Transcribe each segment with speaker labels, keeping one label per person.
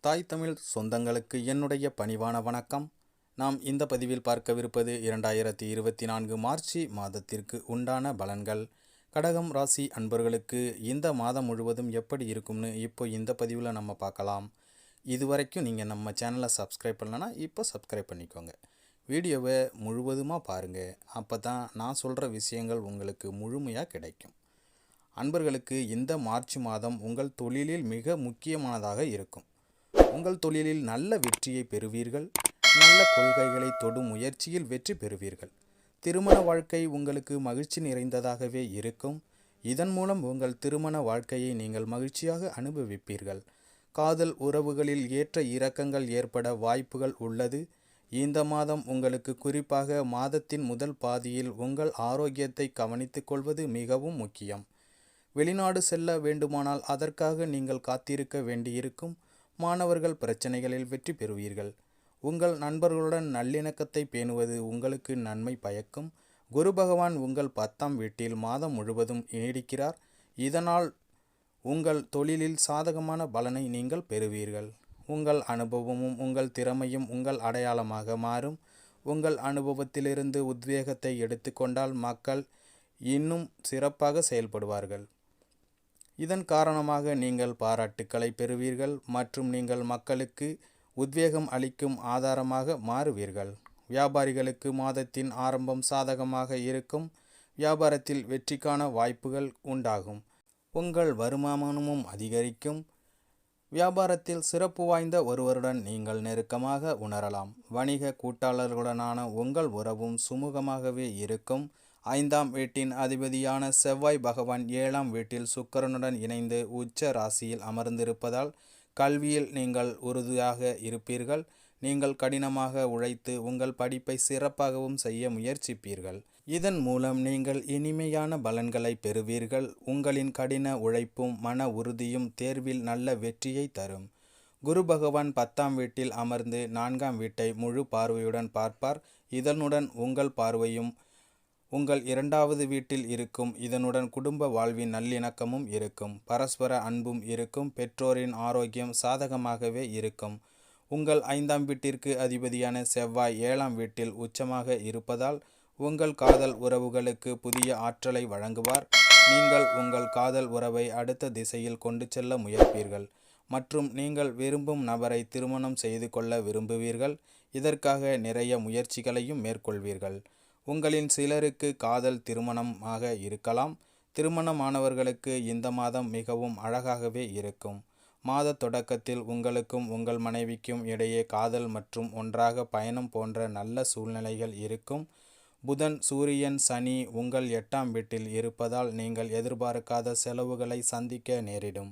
Speaker 1: தாய் தமிழ் சொந்தங்களுக்கு என்னுடைய பணிவான வணக்கம். நாம் இந்த பதிவில் பார்க்கவிருப்பது 2024 மார்ச் மாதத்திற்கு உண்டான பலன்கள். கடகம் ராசி அன்பர்களுக்கு இந்த மாதம் முழுவதும் எப்படி இருக்கும்னு இப்போ இந்த பதிவில் நம்ம பார்க்கலாம். இதுவரைக்கும் நீங்கள் நம்ம சேனலை சப்ஸ்கிரைப் பண்ணலன்னா இப்போ சப்ஸ்கிரைப் பண்ணிக்கோங்க. வீடியோவை முழுவதுமாக பாருங்கள். அப்போ தான் நான் சொல்கிற விஷயங்கள் உங்களுக்கு முழுமையாக கிடைக்கும். அன்பர்களுக்கு இந்த மார்ச் மாதம் உங்கள் தொழிலில் மிக முக்கியமானதாக இருக்கும். உங்கள் தொழிலில் நல்ல வெற்றியை பெறுவீர்கள். நல்ல கொள்கைகளை தொடும் முயற்சியில் வெற்றி பெறுவீர்கள். திருமண வாழ்க்கை உங்களுக்கு மகிழ்ச்சி நிறைந்ததாகவே இருக்கும். இதன் மூலம் உங்கள் திருமண வாழ்க்கையை நீங்கள் மகிழ்ச்சியாக அனுபவிப்பீர்கள். காதல் உறவுகளில் ஏற்ற இறக்கங்கள் ஏற்பட வாய்ப்புகள் உள்ளது. இந்த மாதம் உங்களுக்கு குறிப்பாக மாதத்தின் முதல் பாதியில் உங்கள் ஆரோக்கியத்தை கவனித்துக் கொள்வது மிகவும் முக்கியம். வெளிநாடு செல்ல வேண்டுமானால் அதற்காக நீங்கள் காத்திருக்க வேண்டியிருக்கும். மாணவர்கள் பிரச்சனைகளில் வெற்றி பெறுவீர்கள். உங்கள் நண்பர்களுடன் நல்லிணக்கத்தை பேணுவது உங்களுக்கு நன்மை பயக்கும். குரு பகவான் உங்கள் 10ஆம் வீட்டில் மாதம் முழுவதும் நீடிக்கிறார். இதனால் உங்கள் தொழிலில் சாதகமான பலனை நீங்கள் பெறுவீர்கள். உங்கள் அனுபவமும் உங்கள் திறமையும் உங்கள் அடையாளமாக மாறும். உங்கள் அனுபவத்திலிருந்து உத்வேகத்தை எடுத்துக்கொண்டால் மக்கள் இன்னும் சிறப்பாக செயல்படுவார்கள். இதன் காரணமாக நீங்கள் பாராட்டுக்களை பெறுவீர்கள் மற்றும் நீங்கள் மக்களுக்கு உத்வேகம் அளிக்கும் ஆதாரமாக மாறுவீர்கள். வியாபாரிகளுக்கு மாதத்தின் ஆரம்பம் சாதகமாக இருக்கும். வியாபாரத்தில் வெற்றிக்கான வாய்ப்புகள் உண்டாகும். உங்கள் வருமானமும் அதிகரிக்கும். வியாபாரத்தில் சிறப்பு வாய்ந்த ஒருவருடன் நீங்கள் நெருக்கமாக உணரலாம். வணிக கூட்டாளர்களுடனான உங்கள் உறவும் சுமூகமாகவே இருக்கும். 5ஆம் வீட்டின் அதிபதியான செவ்வாய் பகவான் 7ஆம் வீட்டில் சுக்கிரனுடன் இணைந்து உச்ச ராசியில் அமர்ந்திருப்பதால் கல்வியில் நீங்கள் உறுதியாக இருப்பீர்கள். நீங்கள் கடினமாக உழைத்து உங்கள் படிப்பை சிறப்பாகவும் செய்ய முயற்சிப்பீர்கள். இதன் மூலம் நீங்கள் இனிமையான பலன்களை பெறுவீர்கள். உங்களின் கடின உழைப்பும் மன உறுதியும் தேர்வில் நல்ல வெற்றியை தரும். குரு பகவான் 10ஆம் வீட்டில் அமர்ந்து 4ஆம் வீட்டை முழு பார்வையுடன் பார்ப்பார். இதனுடன் உங்கள் பார்வையும் உங்கள் 2வது வீட்டில் இருக்கும். இதனுடன் குடும்ப வாழ்வின் நல்லிணக்கமும் இருக்கும். பரஸ்பர அன்பும் இருக்கும். பெற்றோரின் ஆரோக்கியம் சாதகமாகவே இருக்கும். உங்கள் 5ஆம் வீட்டிற்கு அதிபதியான செவ்வாய் 7ஆம் வீட்டில் உச்சமாக இருப்பதால் உங்கள் காதல் உறவுகளுக்கு புதிய ஆற்றலை வழங்குவார். நீங்கள் உங்கள் காதல் உறவை அடுத்த திசையில் கொண்டு செல்ல முயல்வீர்கள் மற்றும் நீங்கள் விரும்பும் நபரை திருமணம் செய்து கொள்ள விரும்புவீர்கள். இதற்காக நிறைய முயற்சிகளையும் மேற்கொள்வீர்கள். உங்களின் சிலருக்கு காதல் திருமணமாக இருக்கலாம். திருமணமானவர்களுக்கு இந்த மாதம் மிகவும் அழகாகவே இருக்கும். மாத தொடக்கத்தில் உங்களுக்கும் உங்கள் மனைவிக்கும் இடையே காதல் மற்றும் ஒன்றாக பயணம் போன்ற நல்ல சூழ்நிலைகள் இருக்கும். புதன், சூரியன், சனி உங்கள் 8ஆம் வீட்டில் இருப்பதால் நீங்கள் எதிர்பார்க்காத செலவுகளை சந்திக்க நேரிடும்.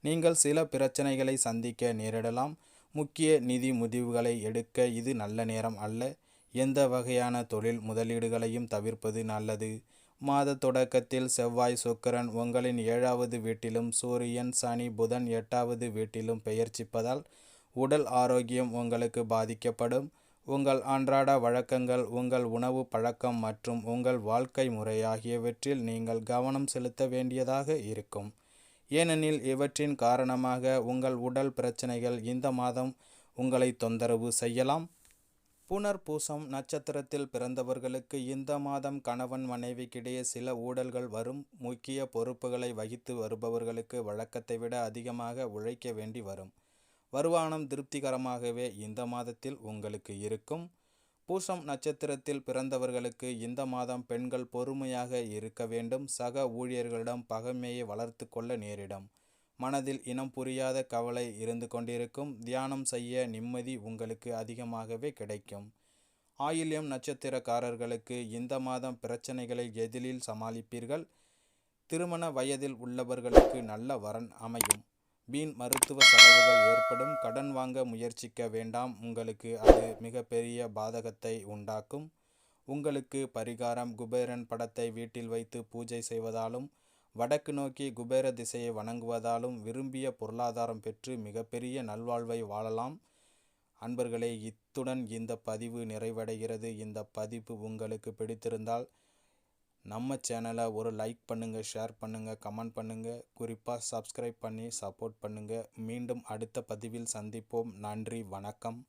Speaker 1: நீங்கள் சில பிரச்சனைகளை சந்திக்க நேரிடலாம். முக்கிய நிதி முடிவுகளை எடுக்க இது நல்ல நேரம் அல்ல. எந்த வகையான தொழில் முதலீடுகளையும் தவிர்ப்பது நல்லது. மாத தொடக்கத்தில் செவ்வாய், சுக்கிரன் உங்களின் 7வது வீட்டிலும் சூரியன், சனி, புதன் 8வது வீட்டிலும் பெயர்ச்சிப்பதால் உடல் ஆரோக்கியம் உங்களுக்கு பாதிக்கப்படும். உங்கள் அன்றாட வழக்கங்கள், உங்கள் உணவு பழக்கம் மற்றும் உங்கள் வாழ்க்கை முறை ஆகியவற்றில் நீங்கள் கவனம் செலுத்த வேண்டியதாக இருக்கும். ஏனெனில் இவற்றின் காரணமாக உங்கள் உடல் பிரச்சனைகள் இந்த மாதம் உங்களை தொந்தரவு செய்யலாம். புனர்பூசம் நட்சத்திரத்தில் பிறந்தவர்களுக்கு இந்த மாதம் கணவன் மனைவிக்கிடையே சில ஊடல்கள் வரும். முக்கிய பொறுப்புகளை வகித்து வருபவர்களுக்கு வழக்கத்தை விட அதிகமாக உழைக்க வேண்டி வரும். வருமானம் திருப்திகரமாகவே இந்த மாதத்தில் உங்களுக்கு இருக்கும். பூசம் நட்சத்திரத்தில் பிறந்தவர்களுக்கு இந்த மாதம் பெண்கள் பொறுமையாக இருக்க வேண்டும். சக ஊழியர்களிடம் பகைமையை வளர்த்து கொள்ள நேரிடும். மனதில் இனம் புரியாத கவலை இருந்து கொண்டிருக்கும். தியானம் செய்ய நிம்மதி உங்களுக்கு அதிகமாகவே கிடைக்கும். ஆயில்யம் நட்சத்திரக்காரர்களுக்கு இந்த மாதம் பிரச்சனைகளை எளிதில் சமாளிப்பீர்கள். திருமண வயதில் உள்ளவர்களுக்கு நல்ல வரன் அமையும். வீண் மருத்துவ செலவுகள் ஏற்படும். கடன் வாங்க முயற்சிக்க வேண்டாம். உங்களுக்கு அது மிகப்பெரிய பாதகத்தை உண்டாக்கும். உங்களுக்கு பரிகாரம் குபேரன் படத்தை வீட்டில் வைத்து பூஜை செய்வதாலும் வடக்கு நோக்கி குபேர திசையை வணங்குவதாலும் விரும்பிய பொருளாதாரம் பெற்று மிகப்பெரிய நல்வாழ்வை வாழலாம். அன்பர்களே, இத்துடன் இந்த பதிவு நிறைவடைகிறது. இந்த பதிவு உங்களுக்கு பிடித்திருந்தால் நம்ம சேனலை ஒரு லைக் பண்ணுங்கள், ஷேர் பண்ணுங்கள், கமெண்ட் பண்ணுங்கள். குறிப்பாக சப்ஸ்கிரைப் பண்ணி சப்போர்ட் பண்ணுங்கள். மீண்டும் அடுத்த பதிவில் சந்திப்போம். நன்றி, வணக்கம்.